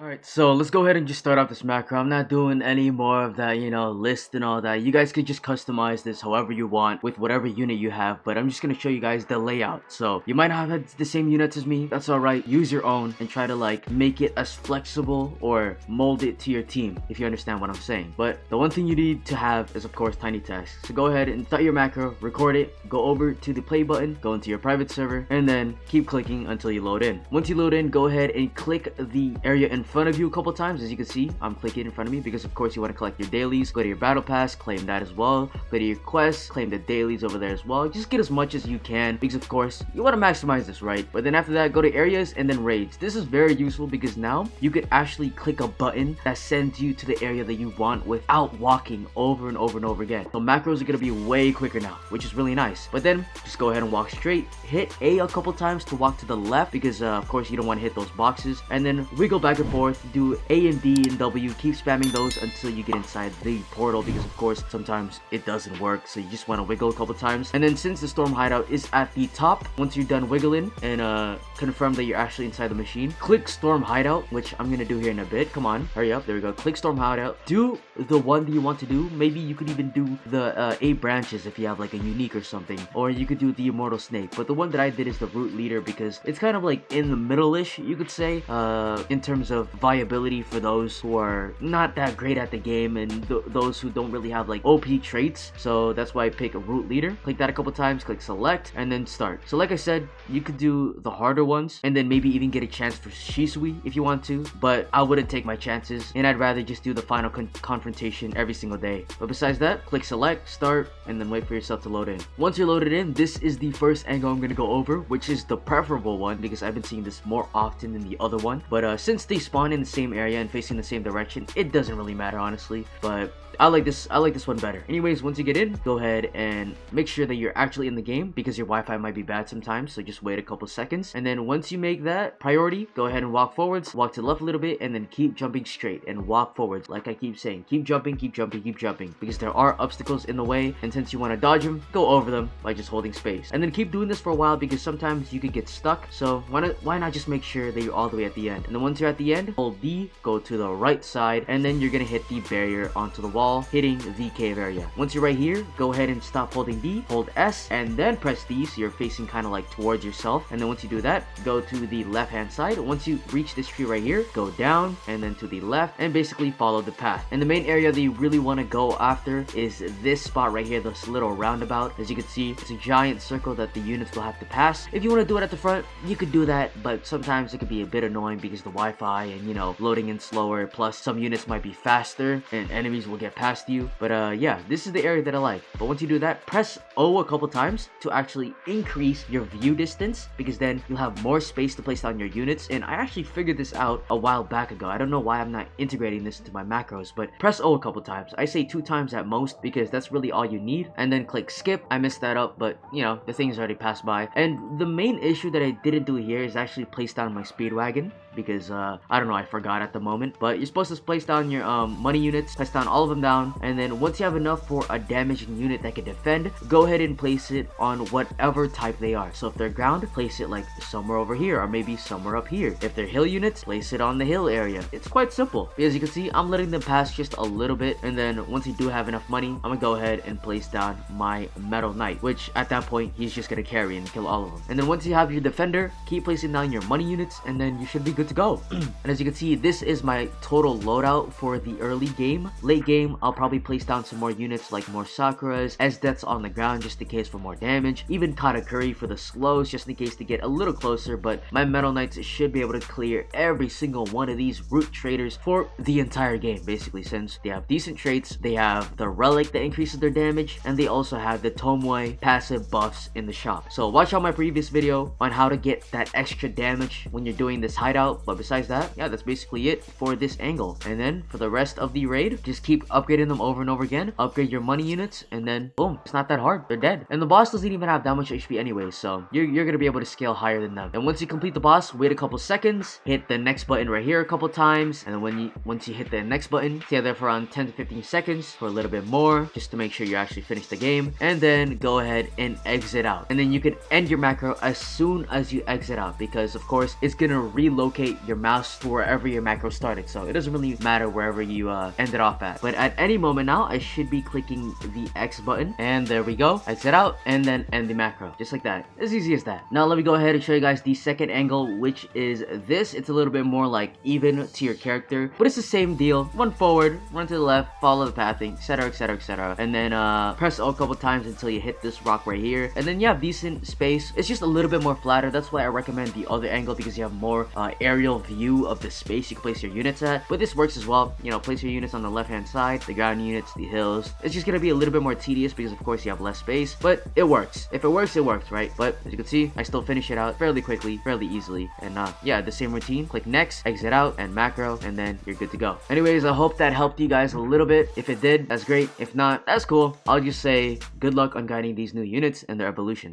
Alright, so let's go ahead and just start off this macro. I'm not doing any more of that, list and all that. You guys could just customize this however you want with whatever unit you have, but I'm just going to show you guys the layout. So you might not have the same units as me. That's alright. Use your own and try to make it as flexible or mold it to your team, if you understand what I'm saying. But the one thing you need to have is, of course, tiny text. So go ahead and start your macro, record it, go over to the play button, go into your private server, and then keep clicking until you load in. Once you load in, go ahead and click the area in front of you a couple times. As you can see, I'm clicking in front of me because of course you want to collect your dailies. Go to your battle pass, claim that as well. Go to your quests, claim the dailies over there as well. Just get as much as you can because of course you want to maximize this, right? But then after that, go to areas and then raids. This is very useful because now you could actually click a button that sends you to the area that you want without walking over and over and over again. So macros are going to be way quicker now, which is really nice. But then just go ahead and walk straight, hit A couple times to walk to the left because of course you don't want to hit those boxes, and then wiggle back and forth, do A and D and W, keep spamming those until you get inside the portal because of course sometimes it doesn't work, so you just want to wiggle a couple times. And then since the storm hideout is at the top, once you're done wiggling and confirm that you're actually inside the machine, click storm hideout, which I'm gonna do here in a bit. Come on, hurry up. There we go. Click storm hideout, do the one that you want to do. Maybe you could even do the 8 branches if you have like a unique or something, or you could do the immortal snake, but the one that I did is the root leader because it's kind of like in the middle-ish, you could say, in terms of viability for those who are not that great at the game and those who don't really have like OP traits. So that's why I pick a root leader. Click that a couple times, click select, and then start. So like I said, you could do the harder ones and then maybe even get a chance for Shusui if you want to, but I wouldn't take my chances and I'd rather just do the final confrontation every single day. But besides that, click select, start, and then wait for yourself to load in. Once you're loaded in, this is the first angle I'm going to go over, which is the preferable one because I've been seeing this more often than the other one. But since they spawn in the same area and facing the same direction, it doesn't really matter honestly, but I like this one better. Anyways, once you get in, go ahead and make sure that you're actually in the game because your Wi-Fi might be bad sometimes, so just wait a couple seconds. And then once you make that priority, go ahead and walk forwards, walk to the left a little bit, and then keep jumping straight and walk forwards. Like I keep saying, keep jumping, keep jumping, keep jumping, because there are obstacles in the way, and since you want to dodge them, go over them by just holding space. And then keep doing this for a while because sometimes you could get stuck, so why not just make sure that you're all the way at the end. And then once you're at the end, hold D, go to the right side, and then you're gonna hit the barrier onto the wall, hitting the cave area. Once you're right here, go ahead and stop holding D, hold S, and then press D so you're facing kind of like towards yourself. And then once you do that, go to the left hand side. Once you reach this tree right here, go down and then to the left and basically follow the path. And the main area that you really want to go after is this spot right here, this little roundabout. As you can see, it's a giant circle that the units will have to pass. If you want to do it at the front, you could do that, but sometimes it could be a bit annoying because the Wi-Fi and loading in slower, plus some units might be faster and enemies will get past you. But yeah, this is the area that I like. But once you do that, press O a couple times to actually increase your view distance because then you'll have more space to place down your units. And I actually figured this out a while back ago. I don't know why I'm not integrating this into my macros, but press O a couple times. I say 2 times at most because that's really all you need. And then click skip. I messed that up, but the thing's already passed by. And the main issue that I didn't do here is actually place down my speedwagon because I don't know, I forgot at the moment. But you're supposed to place down your money units, place down all of them down, and then once you have enough for a damaging unit that can defend, go ahead and place it on whatever type they are. So if they're ground, place it like somewhere over here or maybe somewhere up here. If they're hill units, place it on the hill area. It's quite simple. As you can see, I'm letting them pass just a little bit, and then once you do have enough money, I'm gonna go ahead and place down my metal knight, which at that point he's just gonna carry and kill all of them. And then once you have your defender, keep placing down your money units and then you should be good to go. And as you can see, this is my total loadout for the early game. Late game, I'll probably place down some more units like more Sakuras, as deaths on the ground just in case for more damage, even Karakuri for the slows just in case to get a little closer. But my metal knights should be able to clear every single one of these root traders for the entire game basically, since they have decent traits, they have the relic that increases their damage, and they also have the Tomoe passive buffs in the shop. So watch out my previous video on how to get that extra damage when you're doing this hideout. But besides that, yeah, that's basically it for this angle. And then for the rest of the raid, just keep upgrading them over and over again, upgrade your money units, and then boom, it's not that hard, they're dead. And the boss doesn't even have that much HP anyway, so you're gonna be able to scale higher than them. And once you complete the boss, wait a couple seconds, hit the next button right here a couple times, and then once you hit the next button, stay there for around 10 to 15 seconds for a little bit more, just to make sure you actually finish the game, and then go ahead and exit out. And then you can end your macro as soon as you exit out, because of course it's gonna relocate your mouse to wherever your macro started, so it doesn't really matter wherever you ended off at. But at any moment now, I should be clicking the X button, and there we go, exit out, and then end the macro, just like that, as easy as that. Now let me go ahead and show you guys the second angle, which is this. It's a little bit more like even to your character, but it's the same deal. Run forward, run to the left, follow the pathing, etc, etc, etc, and then press O a couple times until you hit this rock right here, and then you have decent space. It's just a little bit more flatter. That's why I recommend the other angle, because you have more aerial view of the space you can place your units at. But this works as well. You know, place your units on the left hand side, the ground units, the hills. It's just gonna be a little bit more tedious because of course you have less space, but it works. If it works, it works, right? But as you can see, I still finish it out fairly quickly, fairly easily, and yeah, the same routine. Click next, exit out, and macro, and then you're good to go. Anyways, I hope that helped you guys a little bit. If it did, that's great. If not, that's cool. I'll just say good luck on guiding these new units and their evolutions.